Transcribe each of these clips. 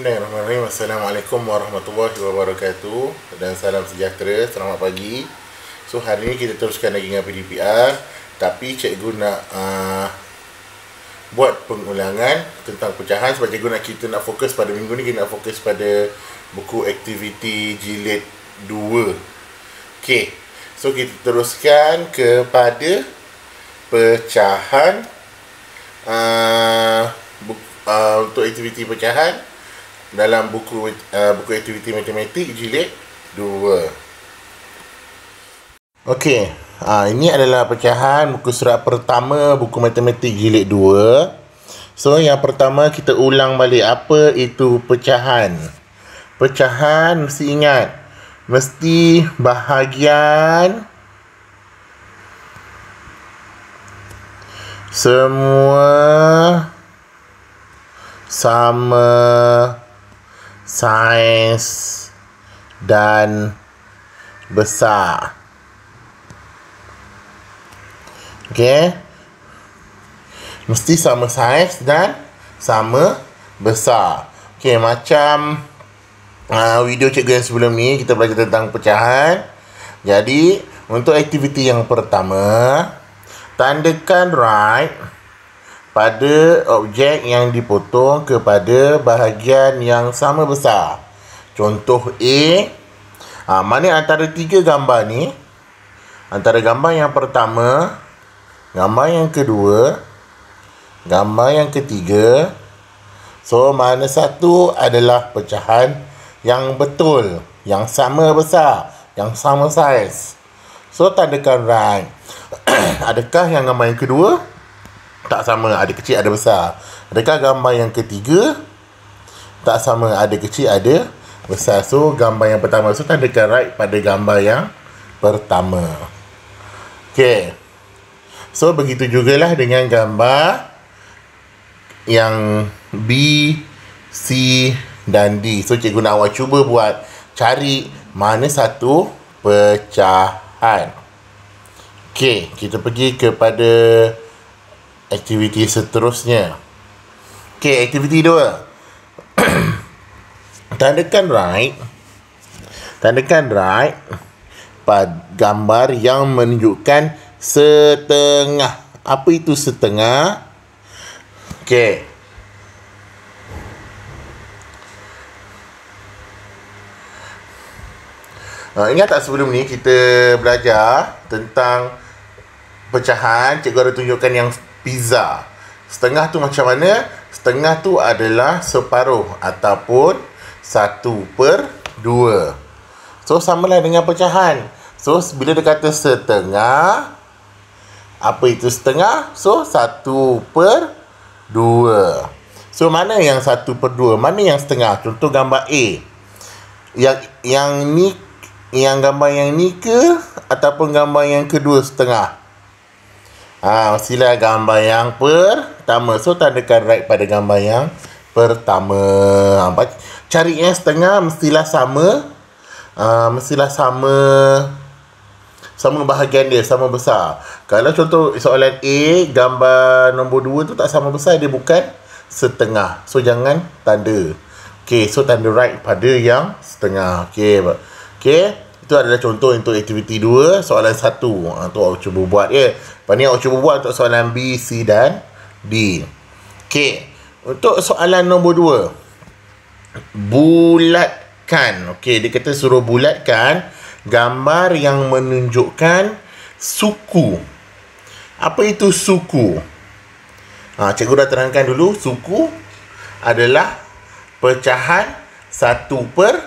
Bismillahirrahmanirrahim. Assalamualaikum warahmatullahi wabarakatuh. Dan salam sejahtera, selamat pagi. So hari ni kita teruskan lagi dengan PDPR. Tapi cikgu nak buat pengulangan tentang pecahan. Sebab cikgu kita nak fokus pada minggu ni, kita nak fokus pada buku aktiviti jilid 2. Okay, so kita teruskan kepada pecahan. Untuk aktiviti pecahan dalam buku aktiviti matematik jilid 2. Okey, ini adalah pecahan buku surat pertama buku matematik jilid 2. So yang pertama kita ulang balik apa itu pecahan. Pecahan mesti ingat, mesti bahagian semua sama saiz dan besar. Okey, mesti sama saiz dan sama besar. Okey, macam video cikgu yang sebelum ni kita belajar tentang pecahan. Jadi untuk aktiviti yang pertama, tandakan right pada objek yang dipotong kepada bahagian yang sama besar. Contoh A, mana antara tiga gambar ni, antara gambar yang pertama, gambar yang kedua, gambar yang ketiga, so mana satu adalah pecahan yang betul, yang sama besar, yang sama saiz. So tandakan right. Adakah yang gambar yang kedua tak sama, ada kecil ada besar? Adakah gambar yang ketiga tak sama, ada kecil ada besar? So gambar yang pertama, so tandakan right pada gambar yang pertama. Okey, so begitu jugalah dengan gambar yang B, C dan D. So cikgu nak awak cuba buat, cari mana satu pecahan. Okey, kita pergi kepada aktiviti seterusnya. Okey, aktiviti 2. Tandakan right pada gambar yang menunjukkan setengah. Apa itu setengah? Okey, ingat tak sebelum ni kita belajar tentang pecahan, cikgu ada tunjukkan yang pizza. Setengah tu macam mana? Setengah tu adalah separuh ataupun 1/2. So samalah dengan pecahan. So bila dia kata setengah, apa itu setengah? So 1/2. So mana yang 1/2? Mana yang setengah? Contoh gambar A. Yang ni, yang gambar yang ni ke ataupun gambar yang kedua setengah? Mestilah gambar yang pertama. So tandakan right pada gambar yang pertama. Cari yang setengah mestilah sama. Mestilah sama bahagian dia, sama besar. Kalau contoh soalan A, gambar nombor 2 tu tak sama besar, dia bukan setengah. So jangan tanda. Okey, so tanda right pada yang setengah. Okey, itu adalah contoh untuk aktiviti 2, soalan 1. Tu awak cuba buat ya. Lepas ni awak cuba buat untuk soalan B, C dan D. Okey, untuk soalan nombor 2, bulatkan. Okey, dia kata suruh bulatkan gambar yang menunjukkan suku. Apa itu suku? Cikgu dah terangkan dulu. Suku adalah pecahan 1/4.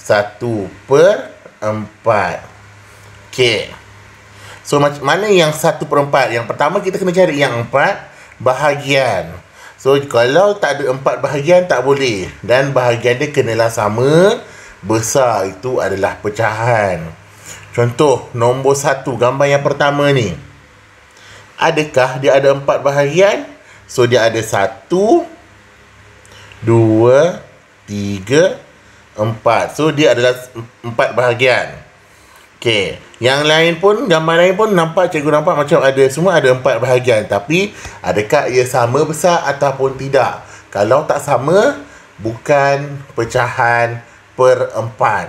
1/4. Okey, so mana yang 1/4? Yang pertama kita kena cari yang 4 bahagian. So kalau tak ada 4 bahagian tak boleh, dan bahagian dia kenalah sama besar. Itu adalah pecahan. Contoh nombor 1, gambar yang pertama ni, adakah dia ada 4 bahagian? So dia ada 1, 2, 3, 4. So dia adalah 4 bahagian. Okey, yang lain pun, gambar lain pun nampak, cikgu nampak macam ada, semua ada 4 bahagian. Tapi adakah ia sama besar ataupun tidak? Kalau tak sama, bukan pecahan perempat.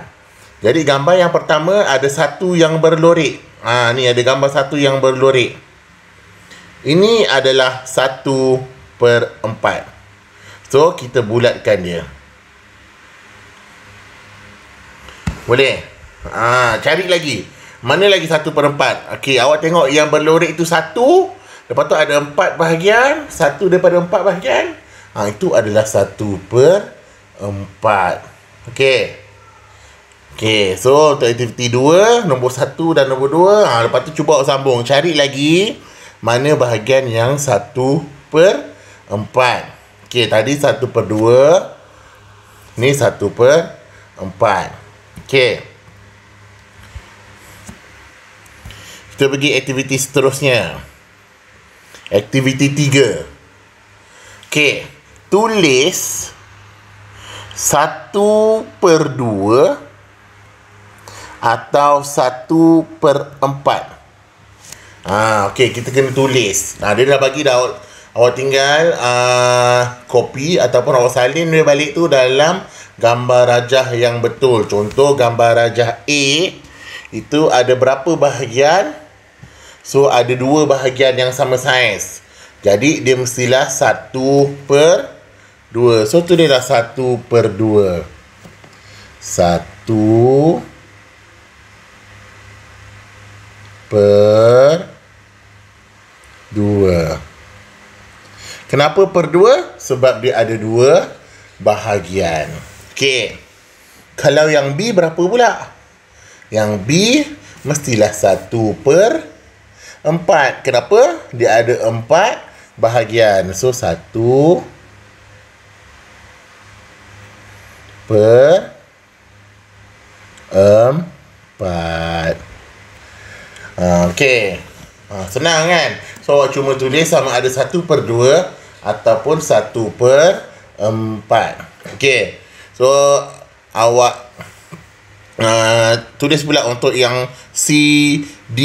Jadi gambar yang pertama ada satu yang berlorek. Ni ada gambar satu yang berlorek. Ini adalah 1/4. So kita bulatkan dia. Boleh? Cari lagi. Mana lagi 1/4? Okey, awak tengok yang berlorek itu 1. Lepas tu ada 4 bahagian. 1 daripada 4 bahagian. Itu adalah 1/4. Okey. Okey, so untuk aktiviti 2, nombor 1 dan nombor 2. Lepas tu cuba awak sambung. Cari lagi mana bahagian yang 1/4. Okey, tadi 1/2. Ni 1/4. Okey. Kita pergi aktiviti seterusnya. Aktiviti 3. Okey. Tulis 1/2 atau 1/4. Okey, kita kena tulis. Dia dah bagi dah. Awak tinggal copy ataupun awak salin dia balik tu dalam gambar rajah yang betul. Contoh gambar rajah A itu ada berapa bahagian? So ada 2 bahagian yang sama saiz. Jadi dia mestilah 1/2. So tulislah 1/2. 1/2. Kenapa per 2? Sebab dia ada 2 bahagian. Okey. Kalau yang B berapa pula? Yang B mestilah 1/4. Kenapa? Dia ada 4 bahagian. So 1/4. Okey. Senang kan? So awak cuma tulis sama ada 1/2 ataupun 1/4. Okey. So awak tulis pula untuk yang C, D,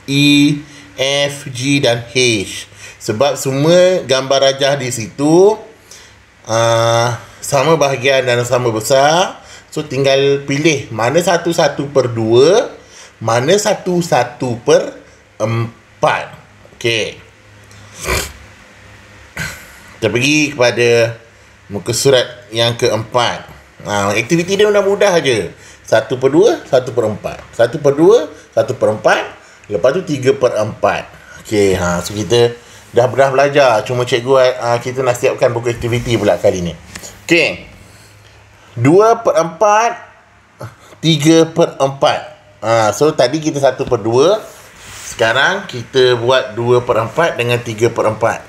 E, F, G dan H. Sebab semua gambar rajah di situ sama bahagian dan sama besar. So tinggal pilih mana 1/2, mana 1/4. Okey. Kita pergi kepada muka surat yang keempat. Aktiviti dia mudah-mudah aja. 1/2, 1/4. 1/2, 1/4. Lepas tu 3/4. Okey, so kita dah belajar. Cuma cikgu kita nak siapkan buku aktiviti pula kali ni. Okey. 2/4, 3/4. So tadi kita 1/2. Sekarang kita buat 2/4 dengan 3/4.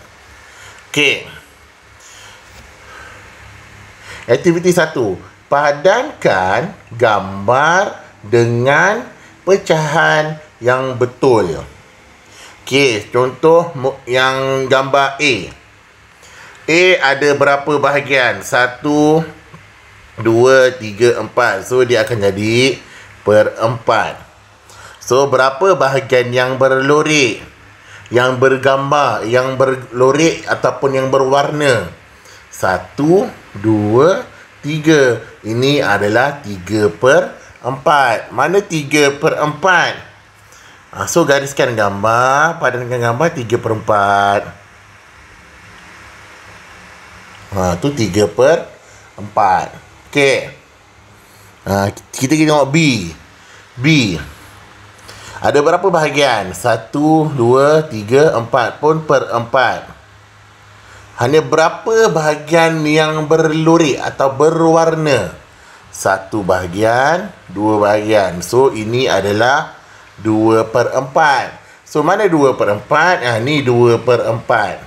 Okey. Aktiviti 1. Padankan gambar dengan pecahan yang betul. Okey, contoh yang gambar A. A ada berapa bahagian? 1, 2, 3, 4. So dia akan jadi per-4. So berapa bahagian yang berlorek, yang bergambar, yang berlorek ataupun yang berwarna? 1, 2, 3. Ini adalah 3/4. Mana 3/4? So gariskan gambar, padankan gambar 3/4. Tu 3/4. Okey. Kita tengok B. B. Ada berapa bahagian? 1, 2, 3, 4 pun per-4. Hanya berapa bahagian yang berlorek atau berwarna? 1 bahagian, 2 bahagian. So ini adalah 2/4. So mana 2/4? Ni 2/4.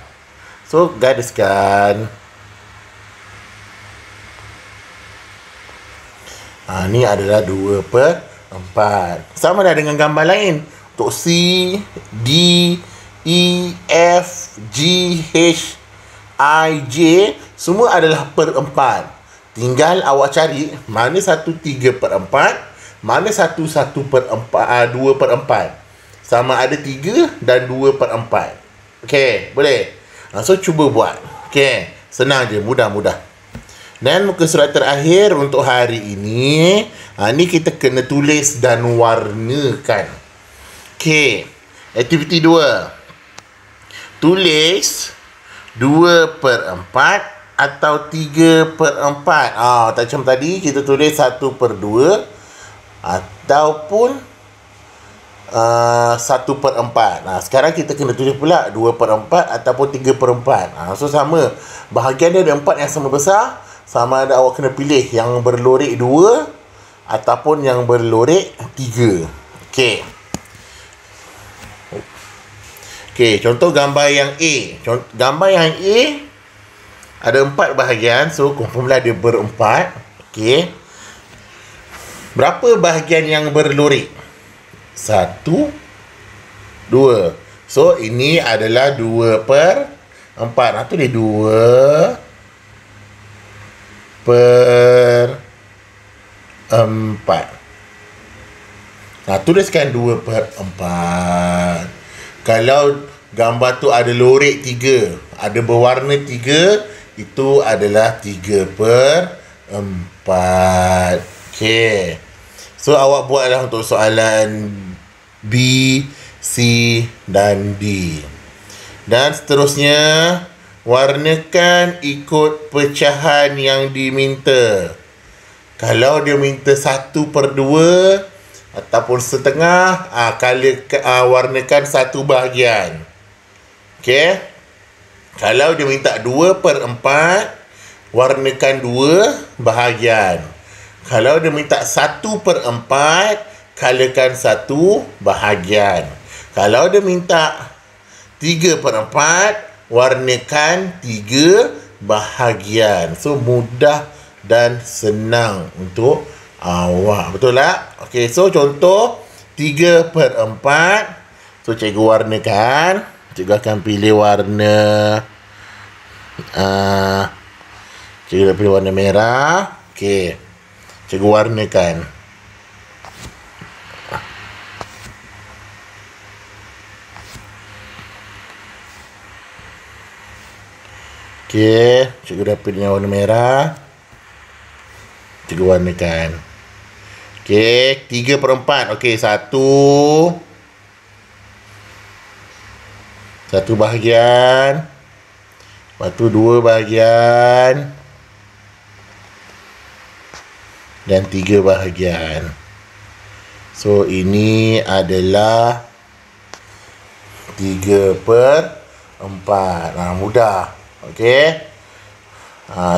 So gariskan. Ni adalah 2/4. Sama dah dengan gambar lain. Untuk C, D, E, F, G, H, I, J, semua adalah per-4. Tinggal awak cari mana 1/3/4, mana 2/4. Sama ada 3 dan 2/4. Okey, boleh? So cuba buat. Okey, senang je, mudah-mudah. Dan muka surat terakhir untuk hari ini, ni kita kena tulis dan warnakan. Okey, aktiviti 2. Tulis 2/4 atau 3/4. Tak macam tadi kita tulis 1/2 ataupun 1/4. Sekarang kita kena tulis pula 2/4 ataupun 3/4. So sama, bahagian dia ada 4 yang sama besar. Sama ada awak kena pilih yang berlorek 2 ataupun yang berlorek 3. Okey, contoh gambar yang A. Gambar yang A ada 4 bahagian. So, confirmlah dia berempat. Okey. Berapa bahagian yang berlorek? 1, 2. So, ini adalah 2/4. Tu dia 2/4. Tuliskan 2/4. Kalau gambar tu ada lorek 3, ada berwarna 3, itu adalah 3/4. Okey. So, awak buatlah untuk soalan B, C dan D. Dan seterusnya, warnakan ikut pecahan yang diminta. Kalau dia minta 1/2 ataupun setengah, warnakan 1 bahagian. Okey. Kalau dia minta 2/4, warnakan 2 bahagian. Kalau dia minta 1/4, colorkan 1 bahagian. Kalau dia minta 3/4, warnakan 3 bahagian. So, mudah dan senang untuk awak. Betul tak? Okey, so contoh 3/4. So, cikgu warnakan. Cikgu akan pilih warna cikgu dah pilih warna merah. Okey, cikgu warnakan. Okey, cikgu dah pilih warna merah. Cikgu warnakan. Okey, 3/4. Okey, 1 bahagian. Lepas tu 2 bahagian. Dan 3 bahagian. So, ini adalah 3/4. Mudah. Okey.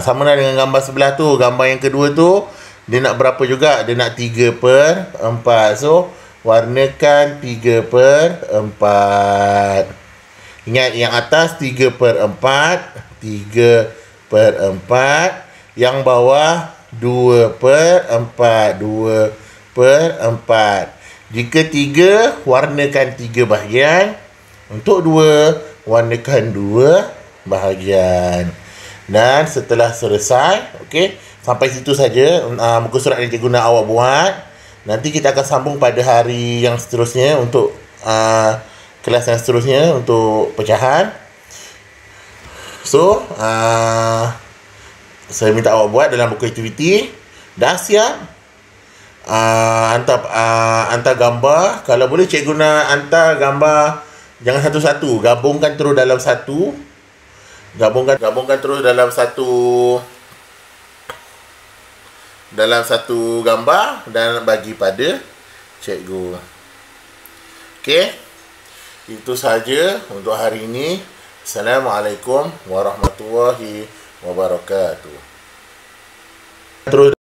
Sama lah dengan gambar sebelah tu. Gambar yang kedua tu, dia nak berapa juga? Dia nak 3/4. So, warnakan 3/4. Ingat, yang atas 3/4. 3/4. Yang bawah 2/4. 2/4. Jika 3, warnakan 3 bahagian. Untuk 2, warnakan 2 bahagian. Dan setelah selesai, okey, sampai situ saja muka surat yang cikgu nak awak buat. Nanti kita akan sambung pada hari yang seterusnya untuk kelas yang seterusnya untuk pecahan. So, saya minta awak buat dalam buku aktiviti. Dah siap? Hantar gambar. Kalau boleh, cikgu nak hantar gambar jangan satu-satu. Gabungkan terus dalam satu. Gabungkan terus dalam satu gambar dan bagi pada cikgu. Okey. Itu saja untuk hari ini. Assalamualaikum warahmatullahi wabarakatuh. Terus